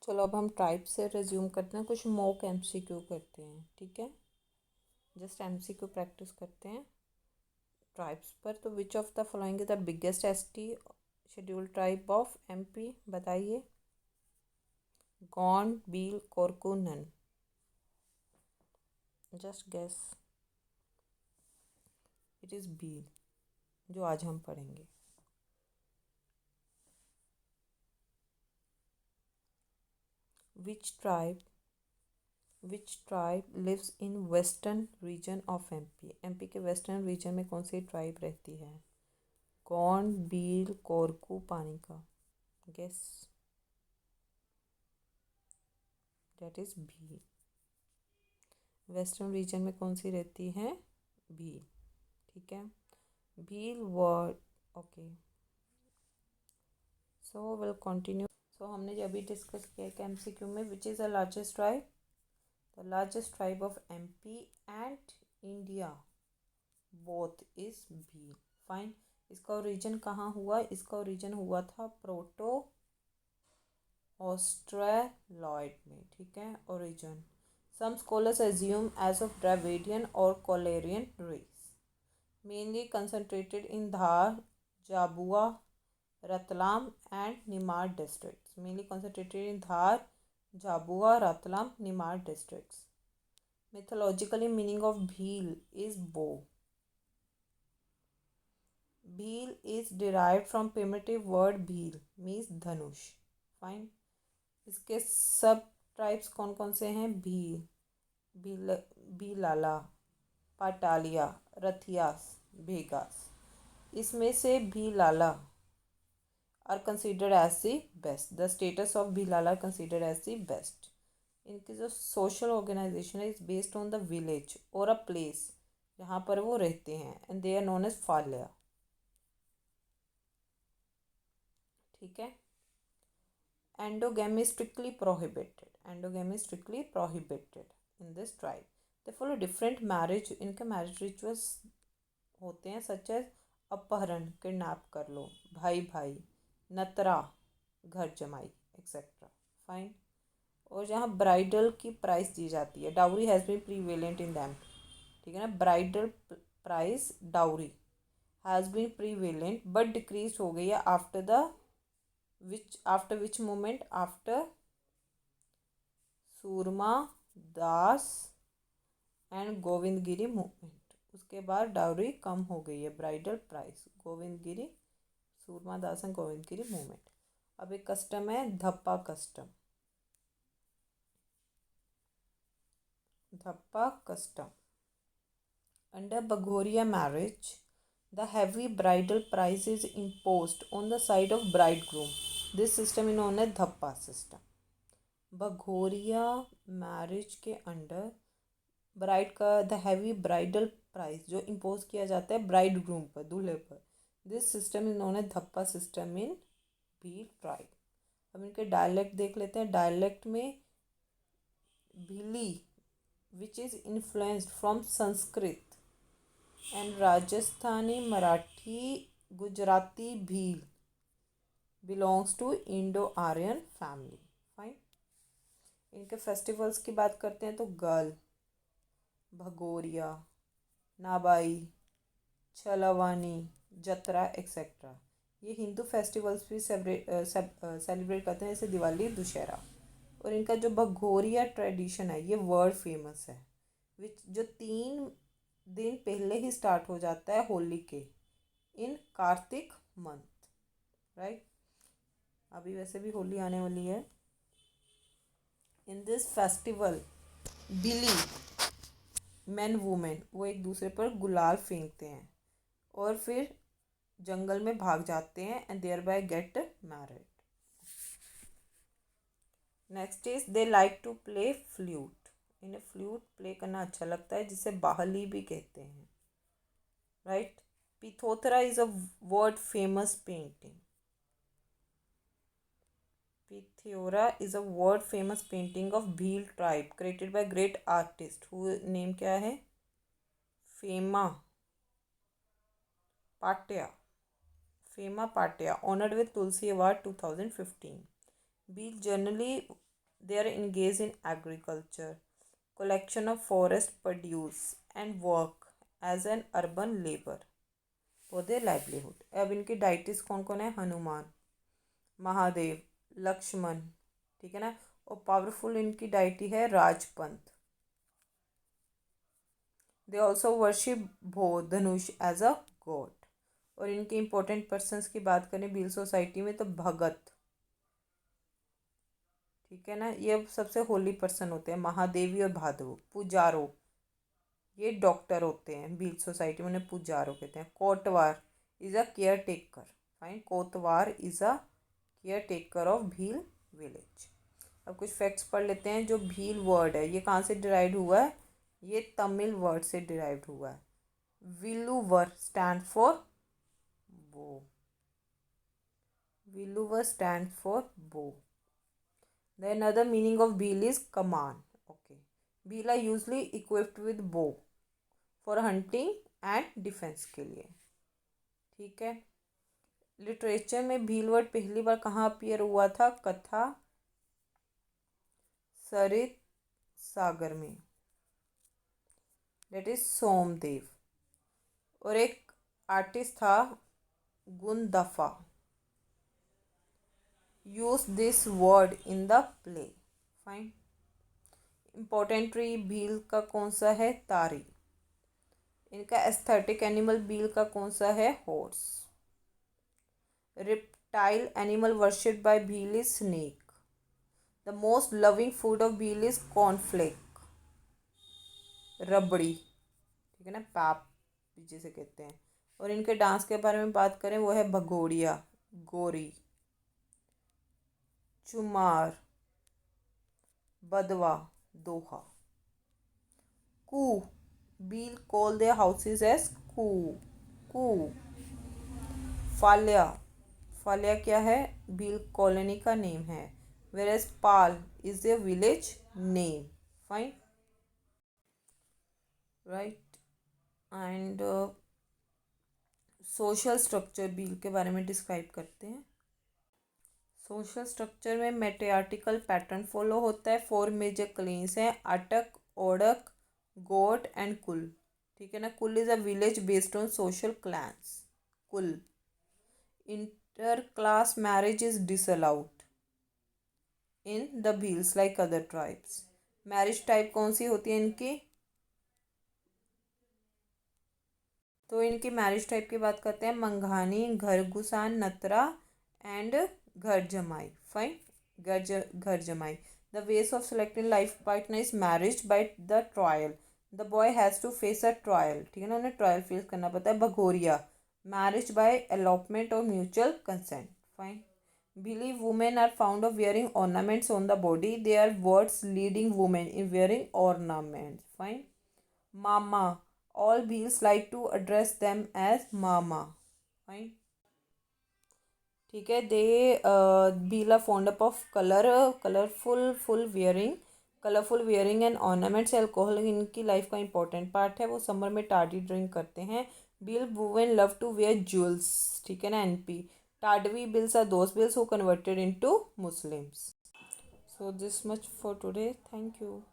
चलो अब हम ट्राइब से रिज्यूम करते हैं, कुछ मॉक एमसीक्यू करते हैं, ठीक है। जस्ट एमसीक्यू प्रैक्टिस करते हैं ट्राइब्स पर। तो which of the following is the biggest ST schedule tribe of MP, बताइए। Gond, Bhil, Korku, none. Just guess. It is Bhil, जो आज हम पढ़ेंगे। Which tribe lives in western region of MP. MP के वेस्टर्न रीजन में कौन सी ट्राइब रहती है? Gond, Bhil, Korku, Panika. Guess. That is Bhil. Western region में कौन सी रहती है? भील, ठीक है। Bhil word, okay. So will continue. So हमने जो अभी डिस्कस किया कि एमसीक्यू में which is the largest tribe? The largest tribe of MP and India both is Bhil. Fine. इसका ओरिजिन कहाँ हुआ? इसका ओरिजिन हुआ था प्रोटो ऑस्ट्रेलॉइड में, ठीक है। Origin some scholars assume as of Dravidian or Cholerian race, mainly concentrated in Dhar, Jhabua, Ratlam and Nimar districts. Mainly concentrated in Dhar, Jhabua, Ratlam, Nimar districts. Mythologically, meaning of Bhil is bow. Bhil is derived from primitive word Bhil, means dhanush. Fine. इसके सब tribes कौन कौन से हैं? भील, भीलाला, पाटालिया, रथियास, भेगास। इसमें से Bhilala are considered as the best. The status of Bhilala considered as the best. इनकी जो सोशल ऑर्गेनाइजेशन है is based on the village और अ प्लेस जहाँ पर वो रहते हैं, and they are known as Falya, ठीक है। Endogamy is strictly prohibited. Endogamy is strictly prohibited in this tribe. They follow different marriage. इनके marriage rituals होते हैं सच एज अपहरण, किडनैप कर लो, भाई भाई, नतरा, घर जमाई, एक्सेट्रा। फाइन। और जहाँ ब्राइडल की प्राइस दी जाती है, dowry has been prevalent in them, ठीक है ना। Bridal price, dowry has been prevalent but decrease हो गई है after the which moment? After Surma Das and Govindgiri movement. उसके बाद डाउरी कम हो गई है, bridal price, Govindgiri, Surma Das and Govindgiri movement. अब एक कस्टम है Dhappa custom. Dhappa custom under Baghoria marriage the heavy bridal price is imposed on the side of bridegroom. This system is known as धप्पा सिस्टम। बघोरिया मैरिज के अंडर ब्राइड का द हैवी ब्राइडल प्राइस जो impose किया जाता है ब्राइड ग्रूम पर, दूल्हे पर, this system is known as धप्पा सिस्टम इन भील ट्राइब। अब इनके डायलेक्ट देख लेते हैं। डायलेक्ट में Bhili which is influenced from Sanskrit and Rajasthani, Marathi, Gujarati Bhil belongs to Indo Aryan family. Fine. इनके फेस्टिवल्स की बात करते हैं तो गर्ल, भगोरिया, नाबाई, छलवानी, जतरा, एक्सेट्रा। ये हिंदू फेस्टिवल्स भी सेलिब्रेट करते हैं, जैसे दिवाली, दुशहरा। और इनका जो भगोरिया ट्रेडिशन है ये वर्ल्ड फेमस है, विच जो 3 दिन पहले ही स्टार्ट हो जाता है होली के, इन कार्तिक मंथ, राइट। अभी वैसे भी होली आने वाली है। इन दिस फेस्टिवल बिली मैन वुमेन वो एक दूसरे पर गुलाल फेंकते हैं और फिर जंगल में भाग जाते हैं and thereby get married. Next is they like to play flute. इन्हें फ्लूट प्ले करना अच्छा लगता है, जिसे बाहली भी कहते हैं, right. Pithora is a world famous painting. Pithora is a world famous painting of Bhil tribe created by great artist who name क्या है? Fema Patya. Fema Patya honoured with Tulsi award 2015। Beal generally They are engaged in agriculture, collection of forest produce and work as an urban labor for their livelihood. अब इनकी डाइटिस कौन कौन है? हनुमान, महादेव, लक्ष्मण, ठीक है ना। और पावरफुल इनकी डाइटी है राजपंत। दे ऑल्सो वर्शिप भो धनुष एज अ गॉड। और इनके इंपॉर्टेंट पर्सन्स की बात करें भील सोसाइटी में तो भगत, ठीक है ना, ये सबसे होली पर्सन होते हैं। महादेवी और भादव। पुजारो, ये डॉक्टर होते हैं भील सोसाइटी में, उन्हें पुजारो कहते हैं। कोटवार is a caretaker. Fine, कोतवार is a caretaker of Bhil village. अब कुछ फैक्ट्स पढ़ लेते हैं। जो भील वर्ड है ये कहाँ से डिराइव हुआ है? ये तमिल वर्ड से डिराइव हुआ है। विलुवर स्टैंड फॉर बो। विलुवर स्टैंड फॉर बो। The another meaning of bheel is command. Okay. Bheel are usually equipped with bow for hunting and defense के लिए, ठीक है। लिटरेचर में भील वर्ड पहली बार कहाँ अपीयर हुआ था? कथा सरित सागर में, डेट इज सोमदेव। और एक आर्टिस्ट था गुंदफा, use this word in the play. Fine. Important tree Bhil का कौन सा है? तारी। इनका एस्थेटिक एनिमल भील का कौन सा है? Horse. reptile animal worshipped by bhil is snake. The most loving food of bhil is cornflake, रबड़ी, ठीक है ना, पाप जिसे कहते हैं। और इनके डांस के बारे में बात करें वो है भगोड़िया, गोरी, चुमार, बदवा, दोहा। कू, Bhil call their houses as कू, कू। फाल्या, फाल्या क्या है? भील कॉलोनी का नेम है। whereas पाल is their village name. Fine, right? And social structure Bhil के बारे में डिस्क्राइब करते हैं। सोशल स्ट्रक्चर में मैट्रियार्टिकल पैटर्न फॉलो होता है। 4 मेजर क्लेन्स हैं, अटक, ओडक, गोट एंड कुल, ठीक है ना। कुल is a village based on social clans, कुल। Inter class marriage is disallowed in the Bhils like other tribes. Marriage type कौन सी होती है इनकी? तो इनकी मैरिज टाइप की बात करते हैं। मंघानी, घर गुसान, नतरा एंड घर जमाई। फाइन, घर जमाई। The ways of selecting life partner is marriage by the trial. The boy has to face a trial, ठीक है ना, उन्हें ट्रायल फेस करना पड़ता है। भगोरिया, मैरिज बाय एलॉपमेंट और mutual consent. Fine. Believe women are found of wearing ornaments on the body. They are words leading women in wearing ornaments. Fine. Mama. All Bhils like to address them as Mama. Fine. ठीक है। दे Bhil are fond of colourful wearing and ornaments. Alcohol इनकी life का important part है। वो summer में tardy drink करते हैं। Bhil women love to wear jewels, ठीक है ना। NP. Tadvi Bhils are those Bhils who converted into Muslims. So this much for today. Thank you.